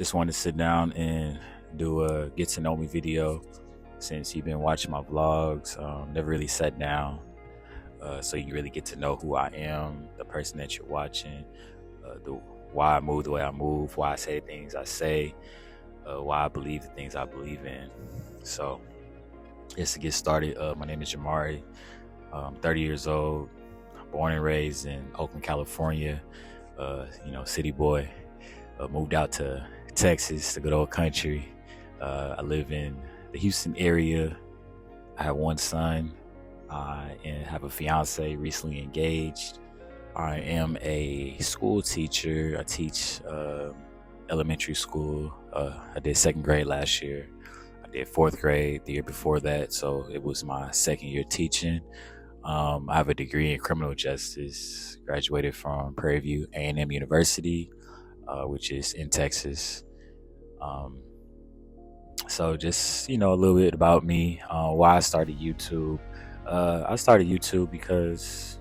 Just wanted to sit down and do a get to know me video since you've been watching my vlogs. Never really sat down, so you really get to know who I am, the person that you're watching, the why I move the way I move, why I say the things I say, why I believe the things I believe in. So, just to get started, my name is Jamari. I'm 30 years old, born and raised in Oakland, California. City boy. Moved out to Texas, the good old country. I live in the Houston area. I have one son. And have a fiance, recently engaged. I am a school teacher. I teach elementary school. I did second grade last year. I did fourth grade the year before that, so it was my second year teaching. I have a degree in criminal justice. Graduated from Prairie View A&M University, which is in Texas. Um, so just a little bit about me, why I started YouTube. I started YouTube because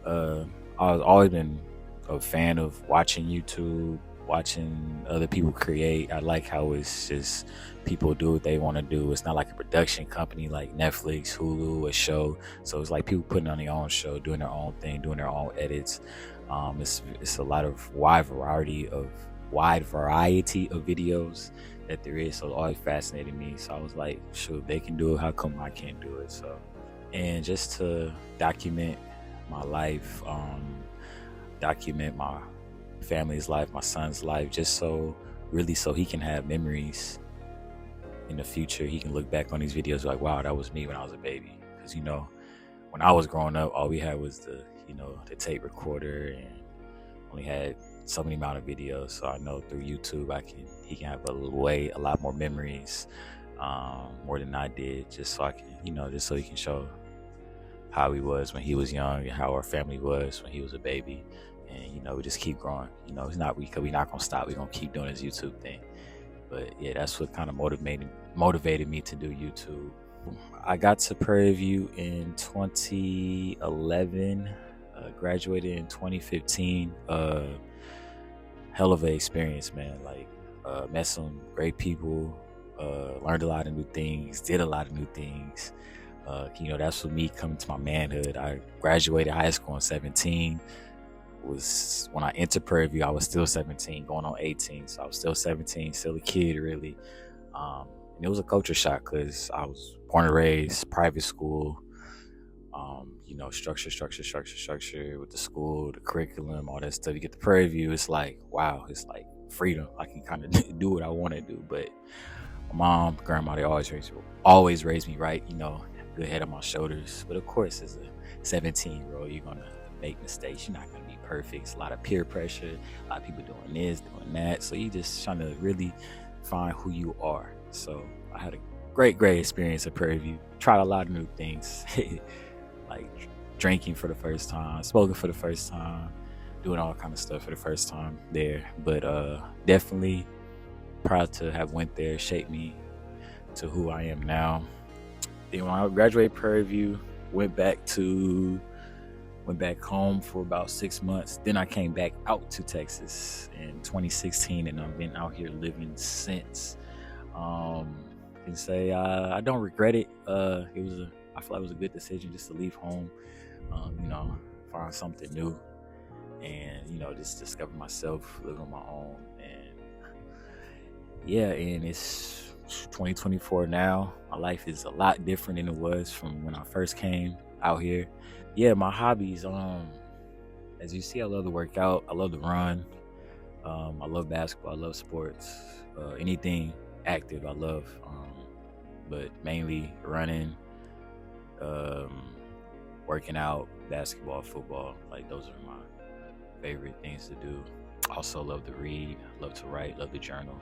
I've always been a fan of watching YouTube, watching other people create. I like how it's just people do what they want to do. It's not like a production company like Netflix, Hulu, a show. So it's like people putting on their own show, doing their own thing, doing their own edits. It's a lot of wide variety of videos that there is. So it always fascinated me. So I was like, sure, if they can do it, how come I can't do it? So, and just to document my life, document my family's life, my son's life, just so he can have memories in the future. He can look back on these videos like, wow, that was me when I was a baby. Because when I was growing up, all we had was the tape recorder and only had so many amount of videos. So I know through YouTube he can have a lot more memories, more than I did, just so I can just so he can show how he was when he was young and how our family was when he was a baby. And we just keep growing. It's not we're not gonna stop. We're gonna keep doing this YouTube thing. But yeah, that's what kind of motivated me to do YouTube. I got to Prairie View in 2011, graduated in 2015. Hell of an experience, man. Like, met some great people, learned a lot of new things, did a lot of new things. That's what me coming to my manhood. I graduated high school in 17. Was when I entered Prairie View, I was still 17, going on 18. So I was still 17, still a kid, really. And it was a culture shock because I was born and raised private school. Structure with the school, the curriculum, all that stuff. You get to Prairie View, it's like, wow, it's like freedom. I can kind of do what I want to do. But my mom, grandma, they always raised me right, good head on my shoulders. But of course, as a 17-year-old, you're gonna make mistakes. You're not gonna be perfect. It's a lot of peer pressure, a lot of people doing this, doing that. So you just trying to really find who you are. So I had a great experience at Prairie View. Tried a lot of new things, like drinking for the first time, smoking for the first time, doing all kind of stuff for the first time there. But definitely proud to have went there, shaped me to who I am now. Then when I graduated Prairie View, went back home for about 6 months. Then I came back out to Texas in 2016, and I've been out here living since. And say I don't regret it. I feel like it was a good decision just to leave home, find something new, and just discover myself, live on my own. And yeah, and it's 2024 now. My life is a lot different than it was from when I first came out here. Yeah, my hobbies, as you see, I love to work out, I love to run, I love basketball, I love sports, anything active I love, but mainly running, working out, basketball, football. Like, those are my favorite things to do. Also love to read, love to write, love to journal,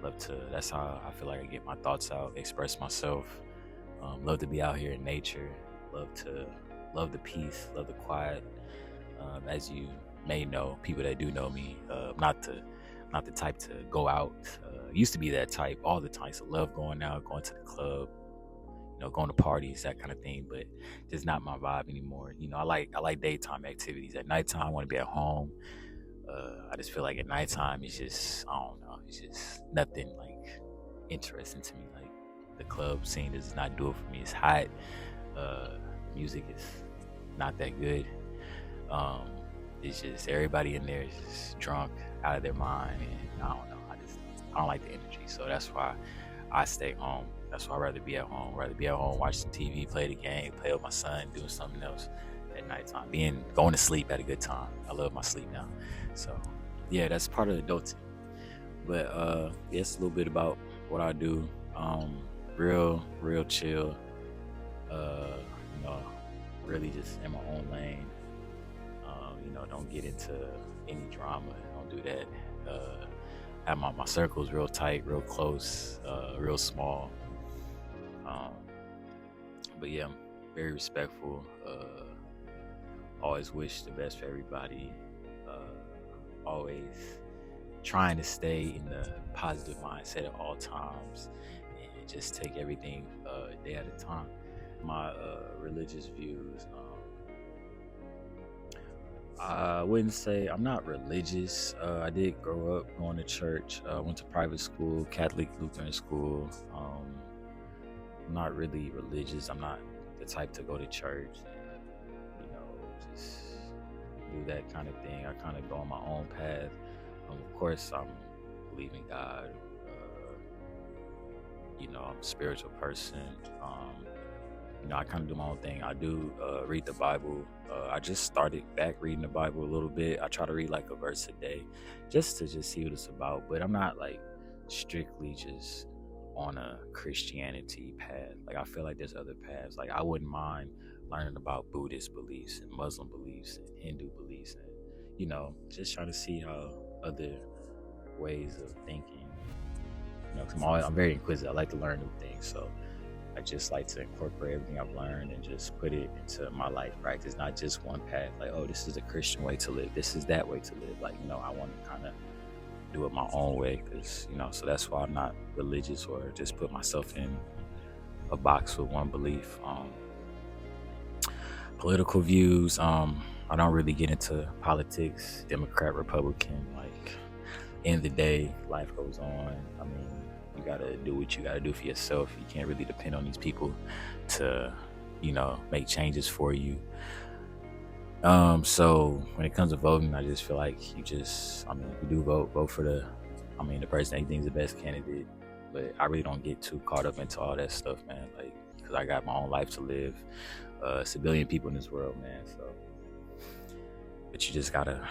that's how I feel like I get my thoughts out, express myself. Love to be out here in nature, love the peace, love the quiet. As you may know, people that do know me, not the type to go out. Used to be that type all the time. So love going out, going to the club, going to parties, that kind of thing. But just not my vibe anymore. I like daytime activities. At nighttime, I want to be at home. I just feel like at nighttime it's just, I don't know, It's just nothing like interesting to me. Like the club scene does not do it for me. It's hot. Uh, music is not that good. Um, it's just everybody in there is just drunk, out of their mind, and I don't know. I don't like the energy, so that's why I stay home. That's why I'd rather be at home. Rather be at home watching TV, play the game, play with my son, doing something else at nighttime. Going to sleep at a good time. I love my sleep now. So yeah, that's part of adulting. But yeah, it's a little bit about what I do. Real chill. Uh, you know, really just in my own lane. Don't get into any drama. Don't do that. Have my circles real tight, real close, real small. Um, but yeah, I'm very respectful. Always wish the best for everybody. Always trying to stay in the positive mindset at all times and just take everything a day at a time. My religious views. I wouldn't say I'm not religious. I did grow up going to church. Went to private school, Catholic Lutheran school. I'm not really religious. I'm not the type to go to church and, just do that kind of thing. I kind of go on my own path. Of course, I'm believing God. I'm a spiritual person. I kind of do my own thing. I do read the Bible. I just started back reading the Bible a little bit. I try to read like a verse a day just to see what it's about. But I'm not like strictly just on a Christianity path. Like I feel like there's other paths. Like I wouldn't mind learning about Buddhist beliefs and Muslim beliefs and Hindu beliefs and, just trying to see how other ways of thinking. 'Cause I'm very inquisitive. I like to learn new things. So I just like to incorporate everything I've learned and just put it into my life practice, not just one path. Like, oh, this is a Christian way to live. This is that way to live. Like, I want to kind of do it my own way because, so that's why I'm not religious or just put myself in a box with one belief. Political views. I don't really get into politics, Democrat, Republican. Like, end of the day, life goes on. I mean, you gotta do what you gotta do for yourself. You can't really depend on these people to, make changes for you. So when it comes to voting, I just feel like you do vote for the person that you think is the best candidate. But I really don't get too caught up into all that stuff, man. Like, because I got my own life to live. It's a billion people in this world, man. So, but you just gotta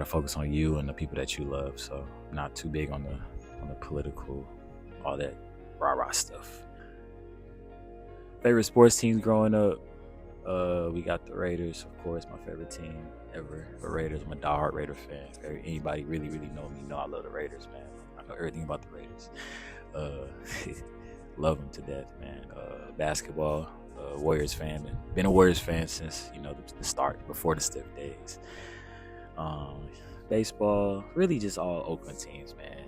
focus on you and the people that you love. So, I'm not too big on the political, all that rah-rah stuff. Favorite sports teams growing up? We got the Raiders, of course, my favorite team ever. The Raiders, I'm a diehard Raider fan. Anybody really, really know me, I love the Raiders, man. I know everything about the Raiders. Love them to death, man. Basketball, Warriors fan. Been a Warriors fan since, the start, before the Steph days. Baseball, really just all Oakland teams, man.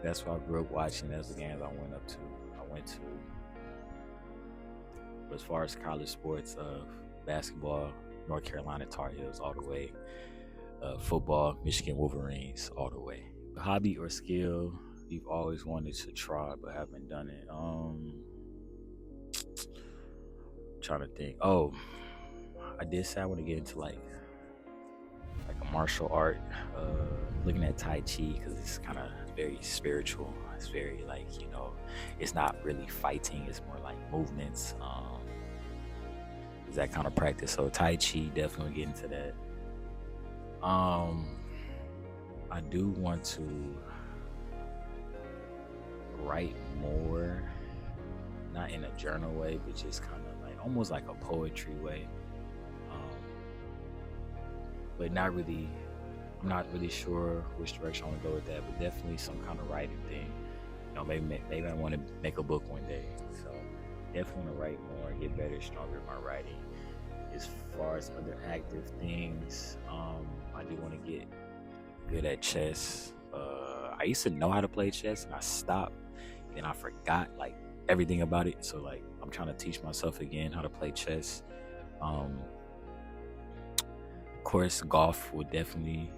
That's what I grew up watching. That's the games I went to. But as far as college sports, basketball, North Carolina Tar Heels all the way. Football, Michigan Wolverines all the way. Hobby or skill you've always wanted to try but haven't done it. Trying to think. Oh, I did say I want to get into like a martial art. Looking at Tai Chi because it's kind of very spiritual. It's very it's not really fighting. It's more like movements. It's that kind of practice. So Tai Chi, definitely get into that. I do want to write more, not in a journal way, but just kind of like almost like a poetry way. But not really. I'm not really sure which direction I want to go with that, but definitely some kind of writing thing. Maybe I want to make a book one day. So definitely want to write more, get better, stronger at my writing. As far as other active things, I do want to get good at chess. I used to know how to play chess and I stopped and I forgot like everything about it. So like I'm trying to teach myself again how to play chess. Of course, golf will definitely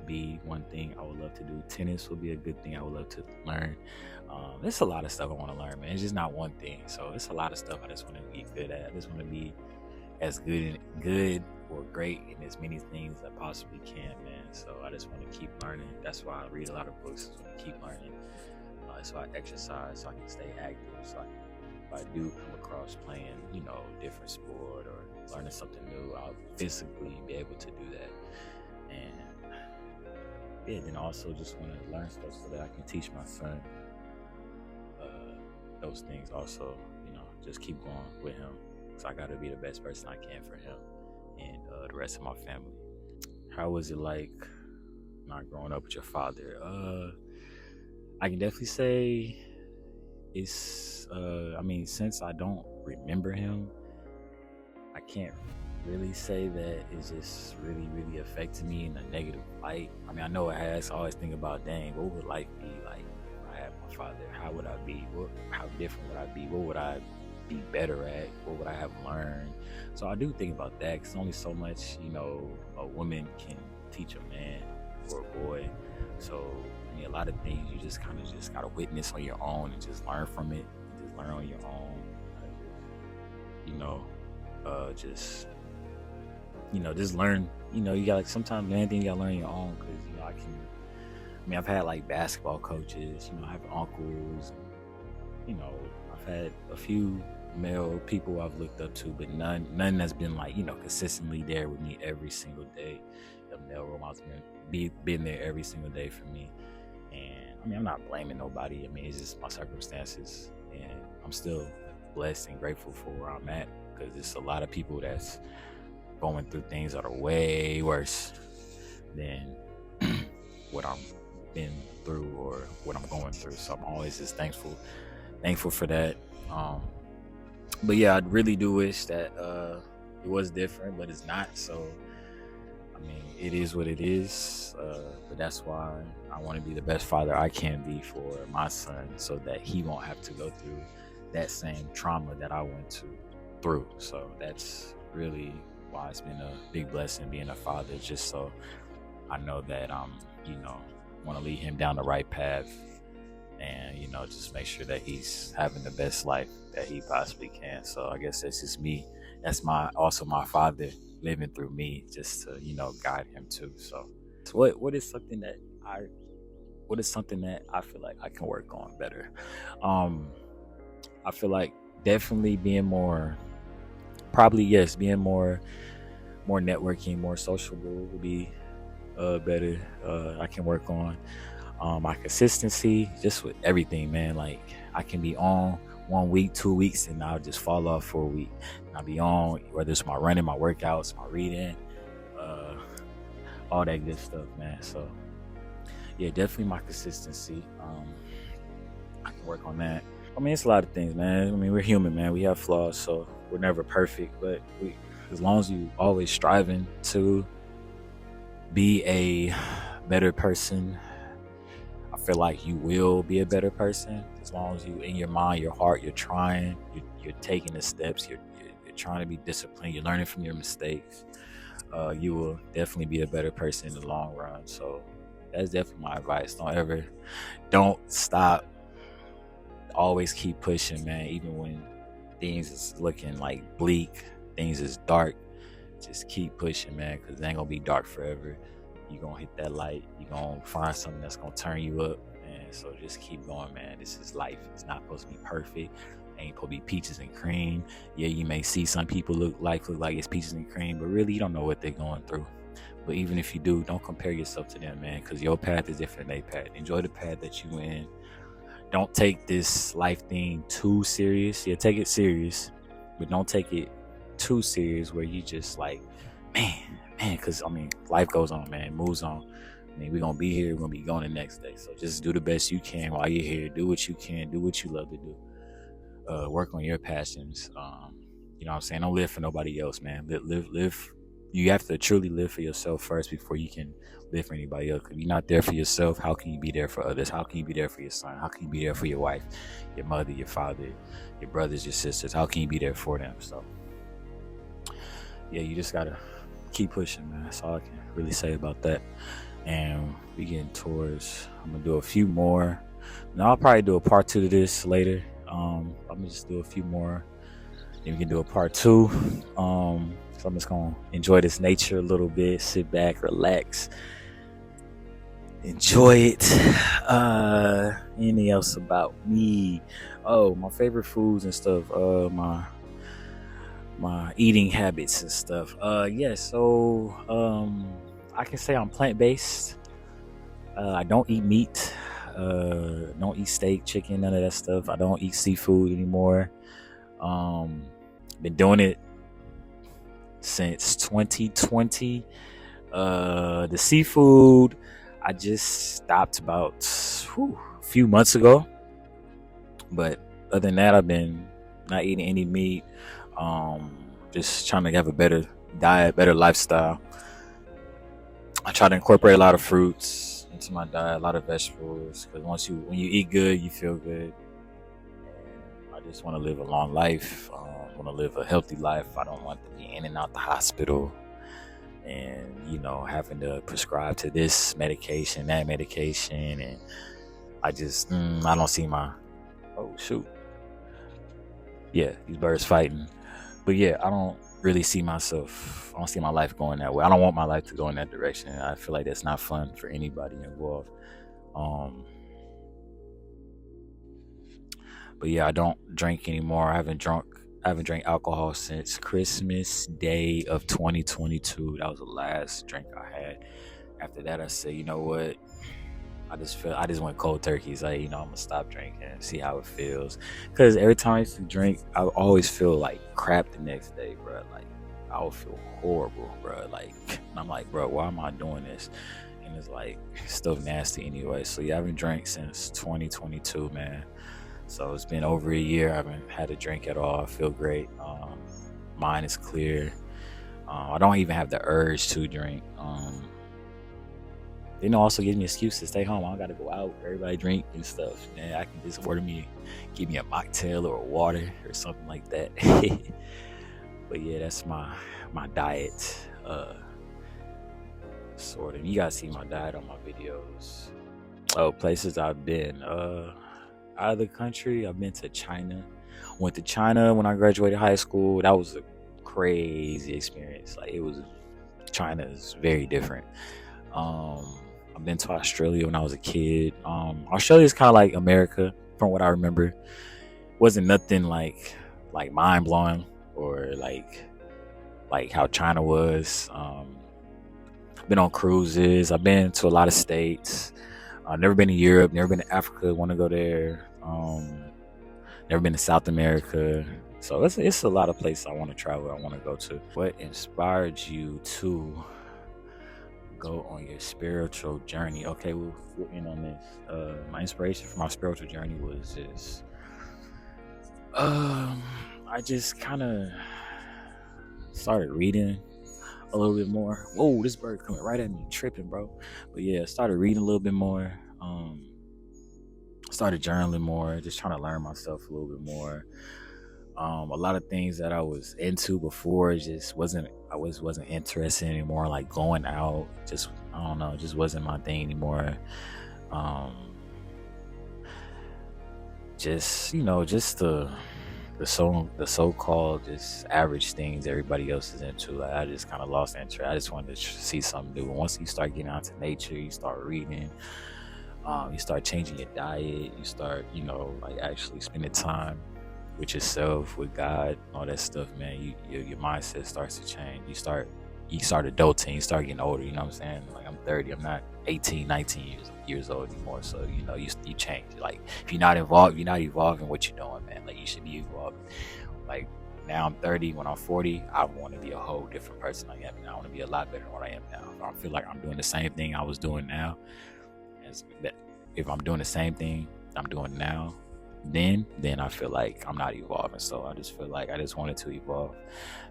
be one thing I would love to do. Tennis would be a good thing I would love to learn. There's a lot of stuff I want to learn, man. It's just not one thing. So it's a lot of stuff I just want to be good at. I just want to be as good or great in as many things as I possibly can, man. So I just want to keep learning. That's why I read a lot of books. I want to keep learning. So I exercise, so I can stay active. So if I do come across playing, different sport or learning something new, I'll physically be able to do that. And yeah, then also just want to learn stuff so that I can teach my son those things also, just keep going with him. So I got to be the best person I can for him and the rest of my family. How was it like not growing up with your father? I can definitely say it's, since I don't remember him, I can't really say that it's just really, really affected me in a negative light. I know it has. I always think about, dang, what would life be like if I had my father? How would I be? How different would I be? What would I be better at? What would I have learned? So I do think about that, because only so much, a woman can teach a man or a boy. So a lot of things you just kind of gotta witness on your own and just learn from it. Just learn on your own. Just learn. You gotta, sometimes anything you gotta learn on your own, because I've had like basketball coaches. I have uncles. I've had a few male people I've looked up to, but none that's been like consistently there with me every single day. A male role model been there every single day for me. And I'm not blaming nobody. It's just my circumstances, and I'm still blessed and grateful for where I'm at, because there's a lot of people that's going through things that are way worse than what I'm been through or what I'm going through. So I'm always just thankful for that. But yeah, I really do wish that it was different, but it's not. So it is what it is. But that's why I want to be the best father I can be for my son, so that he won't have to go through that same trauma that I went through. So that's really why it's been a big blessing being a father, just so I know that want to lead him down the right path, and just make sure that he's having the best life that he possibly can. So I guess that's just me. That's also my father living through me, just to guide him too. So what is something that I feel like I can work on better? I feel like definitely being more networking, more sociable would be better. I can work on my consistency, just with everything, man. Like, I can be on 1 week, 2 weeks, and I'll just fall off for a week. And I'll be on, whether it's my running, my workouts, my reading, all that good stuff, man. So yeah, definitely my consistency. I can work on that. It's a lot of things, man. We're human, man. We have flaws, so we're never perfect, but as long as you always striving to be a better person, I feel like you will be a better person. As long as you, in your mind, your heart, you're trying, you're taking the steps, you're trying to be disciplined, you're learning from your mistakes, you will definitely be a better person in the long run. So that's definitely my advice. Don't stop. Always keep pushing, man. Even when things is looking like bleak, things is dark, just keep pushing, man, because it ain't gonna be dark forever. You're gonna hit that light. You're gonna find something that's gonna turn you up, and so just keep going, man. This is life. It's not supposed to be perfect. It ain't supposed to be peaches and cream. Yeah, you may see some people look like it's peaches and cream, but really you don't know what they're going through. But even if you do, don't compare yourself to them, man, because your path is different than their path. Enjoy the path that you in. Don't take this life thing too serious. Yeah, take it serious, but don't take it too serious where you just like, man, because life goes on, man. It moves on. We're gonna be here, we're gonna be going the next day. So just do the best you can while you're here. Do what you can, do what you love to do. Work on your passions. You know what I'm saying? Don't live for nobody else, man. Live. You have to truly live for yourself first before you can live for anybody else. If you're not there for yourself, how can you be there for others? How can you be there for your son? How can you be there for your wife, your mother, your father, your brothers, your sisters? How can you be there for them? So yeah, you just gotta keep pushing, man. That's all I can really say about that. and we getting towards. I'm gonna do a few more. Now I'll probably do a part 2 to this later. I'm gonna just do a few more. Then we can do a part 2. So I'm just gonna enjoy this nature a little bit, sit back, relax, enjoy it. Anything else about me? Oh, my favorite foods and stuff. My eating habits and stuff. Yeah. So I can say I'm plant based. I don't eat meat. Don't eat steak, chicken, none of that stuff. I don't eat seafood anymore. Been doing it since 2020. The seafood, I just stopped about a few months ago. But other than that, I've been not eating any meat. Just trying to have a better diet, better lifestyle. I try to incorporate a lot of fruits into my diet, a lot of vegetables, because when you eat good, you feel good. And I just want to live a long life. Want to live a healthy life. I don't want to be in and out the hospital, and having to prescribe to this medication, that medication, and I don't see my. Oh shoot! Yeah, these birds fighting, but yeah, I don't really see myself. I don't see my life going that way. I don't want my life to go in that direction. I feel like that's not fun for anybody involved. But yeah, I don't drink anymore. I haven't drank alcohol since Christmas Day of 2022. That was the last drink I had. After that, I said, you know what? I just went cold turkey. It's like, I'm gonna stop drinking and see how it feels. Cause every time I used to drink, I always feel like crap the next day, bro. Like I would feel horrible, bro. Like I'm like, bro, why am I doing this? And it's like stuff nasty anyway. So yeah, I haven't drank since 2022, man. So it's been over a year. I haven't had a drink at all. I feel great. Mind is clear. I don't even have the urge to drink. Also gives me an excuse to stay home. I don't got to go out. Everybody drink and stuff. And I can just give me a mocktail or water or something like that. But yeah, that's my diet. Sort of. You guys see my diet on my videos. Oh, places I've been. Out of the country, I've been to China. Went to China when I graduated high school. That was a crazy experience. China is very different. I've been to Australia when I was a kid. Australia is kind of like America, from what I remember. Wasn't nothing like mind blowing or like how China was. I've been on cruises. I've been to a lot of states. Never been to Europe. Never been to Africa. Want to go there. Never been to South America. So it's a lot of places I want to travel. I want to go to. What inspired you to go on your spiritual journey? Okay, we'll end on this. My inspiration for my spiritual journey was just I just kind of started reading a little bit more. Whoa, this bird coming right at me, tripping, bro. But yeah, started reading a little bit more. Started journaling more, just trying to learn myself a little bit more. A lot of things that I was into before just wasn't interested anymore. Like going out, just I don't know, just wasn't my thing anymore. Just the so-called just average things everybody else is into. Like I just kind of lost interest. I just wanted to see something new. Once you start getting out to nature, you start reading. You start changing your diet. You start, actually spending time with yourself, with God, all that stuff, man. Your mindset starts to change. You start adulting. You start getting older. You know what I'm saying? Like I'm 30. I'm not 18, 19 years old anymore. So you change. Like if you're not involved, you're not evolving what you're doing, man. Like you should be evolving. Like now I'm 30. When I'm 40, I want to be a whole different person I am now. I want to be a lot better than what I am now. I feel like I'm doing the same thing I was doing now. If I'm doing the same thing I'm doing now, then I feel like I'm not evolving. So I just feel like I just wanted to evolve,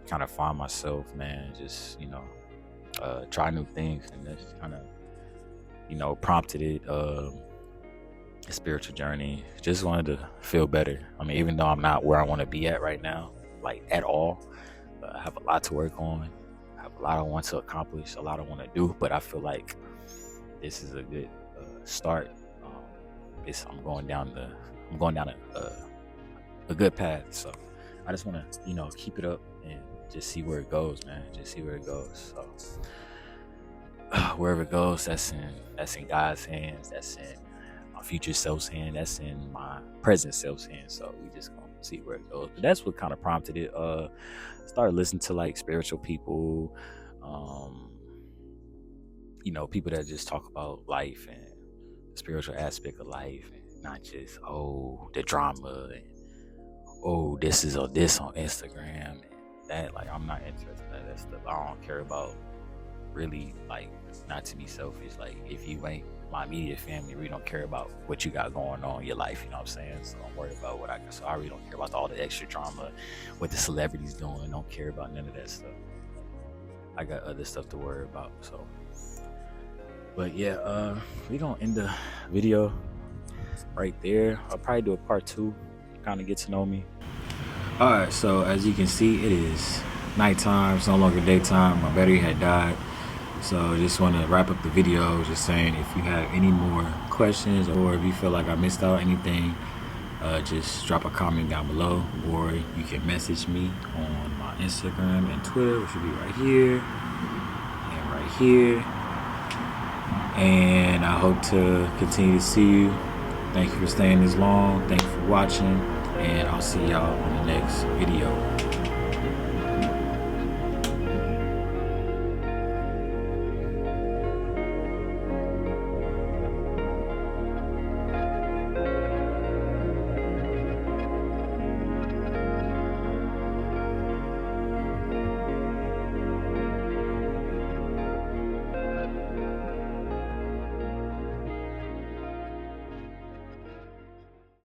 kind of find myself, man. Just try new things, and that's kind of prompted it. A spiritual journey. Just wanted to feel better. I mean, even though I'm not where I want to be at right now, like at all, I have a lot to work on. I have a lot I want to accomplish, a lot I want to do, but I feel like this is a good start. Um, I'm going down a good path. So I just want to, keep it up and just see where it goes, man. Just see where it goes. So wherever it goes, that's in God's hands. That's in my future self's hand. That's in my present self's hand. So we just gonna see where it goes. But that's what kind of prompted it. Started listening to like spiritual people, people that just talk about life and the spiritual aspect of life, and not just the drama and this is or this on Instagram and that. Like, I'm not interested in that stuff. I don't care about, really, like, not to be selfish, like, if you ain't my immediate family, we don't care about what you got going on in your life, you know what I'm saying? So I'm worried about so I really don't care about all the extra drama, what the celebrities doing. Don't care about none of that stuff. I got other stuff to worry about. So, but yeah, we gonna end the video right there. I'll probably do a part 2, kind of get to know me. All right, so as you can see, it is nighttime. It's no longer daytime. My battery had died. So I just want to wrap up the video just saying, if you have any more questions, or if you feel like I missed out anything, just drop a comment down below, or you can message me on my Instagram and Twitter, which will be right here and right here. And I hope to continue to see you. Thank you for staying this long. Thank you for watching, and I'll see y'all on the next video.